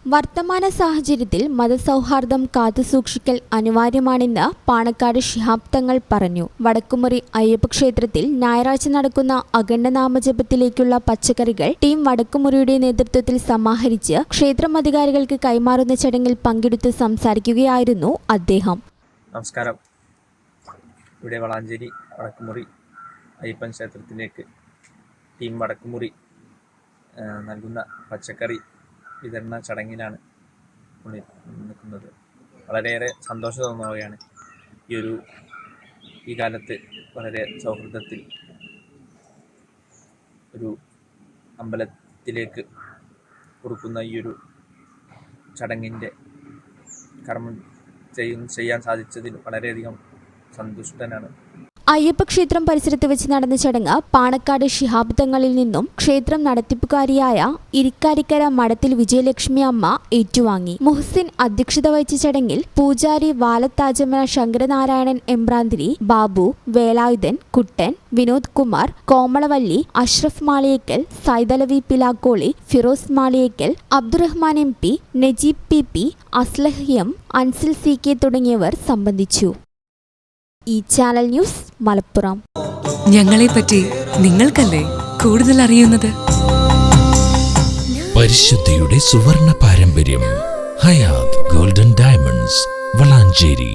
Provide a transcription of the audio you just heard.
വർത്തമാന സാഹചര്യത്തിൽ മതസൗഹാർദ്ദം കാത്തുസൂക്ഷിക്കൽ അനിവാര്യമാണെന്ന് പാണക്കാട് ശിഹാബ് തങ്ങൾ പറഞ്ഞു. വടക്കുമുറി അയ്യപ്പക്ഷേത്രത്തിൽ ഞായറാഴ്ച നടക്കുന്ന അഖണ്ഡനാമജപത്തിലേക്കുള്ള പച്ചക്കറികൾ ടീം വടക്കുമുറിയുടെ നേതൃത്വത്തിൽ സമാഹരിച്ച് ക്ഷേത്രം അധികാരികൾക്ക് കൈമാറുന്ന ചടങ്ങിൽ പങ്കെടുത്ത് സംസാരിക്കുകയായിരുന്നു അദ്ദേഹം. നമസ്കാരം. ഇവിടെ വളാഞ്ചേരി വടക്കുമുറി അയ്യപ്പൻ ക്ഷേത്രത്തിലേക്ക് ടീം വടക്കുമുറി നൽകുന്ന പച്ചക്കറി വിതരണ ചടങ്ങിലാണ് നിൽക്കുന്നത്. വളരെയേറെ സന്തോഷം തോന്നുകയാണ്. ഈ കാലത്ത് വളരെ സൗഹൃദത്തിൽ ഒരു അമ്പലത്തിലേക്ക് കൊടുക്കുന്ന ഈ ഒരു ചടങ്ങിൻ്റെ കർമ്മം ചെയ്യാൻ സാധിച്ചതിൽ വളരെയധികം സന്തുഷ്ടനാണ്. അയ്യപ്പക്ഷേത്രം പരിസരത്ത് വെച്ച് നടന്ന ചടങ്ങ് പാണക്കാട് ശിഹാബ് തങ്ങളിൽ നിന്നും ക്ഷേത്രം നടത്തിപ്പുകാരിയായ ഇരിക്കാരിക്കര മഠത്തിൽ വിജയലക്ഷ്മി അമ്മ ഏറ്റുവാങ്ങി. മുഹ്സിൻ അധ്യക്ഷത വഹിച്ച ചടങ്ങിൽ പൂജാരി വാലത്താജമന ശങ്കരനാരായണൻ എമ്പ്രാന്തിരി, ബാബു, വേലായുധൻ, കുട്ടൻ, Vinod Kumar, Komalavalli, Ashraf Maliyekkal, Saidalavi പിലാക്കോളി, Firoz Maliyekkal, Abdurahman MP, Najeeb PP, Aslah M, Ansil CK തുടങ്ങിയവർ സംബന്ധിച്ചു. ഈ ചാനൽ ന്യൂസ് മലപ്പുറം. ഞങ്ങളെപ്പറ്റി നിങ്ങൾക്കല്ലേ കൂടുതൽ അറിയുന്നത്? പരിശുദ്ധിയുടെ സുവർണ പാരമ്പര്യം. Hayath golden diamonds, Valanchery.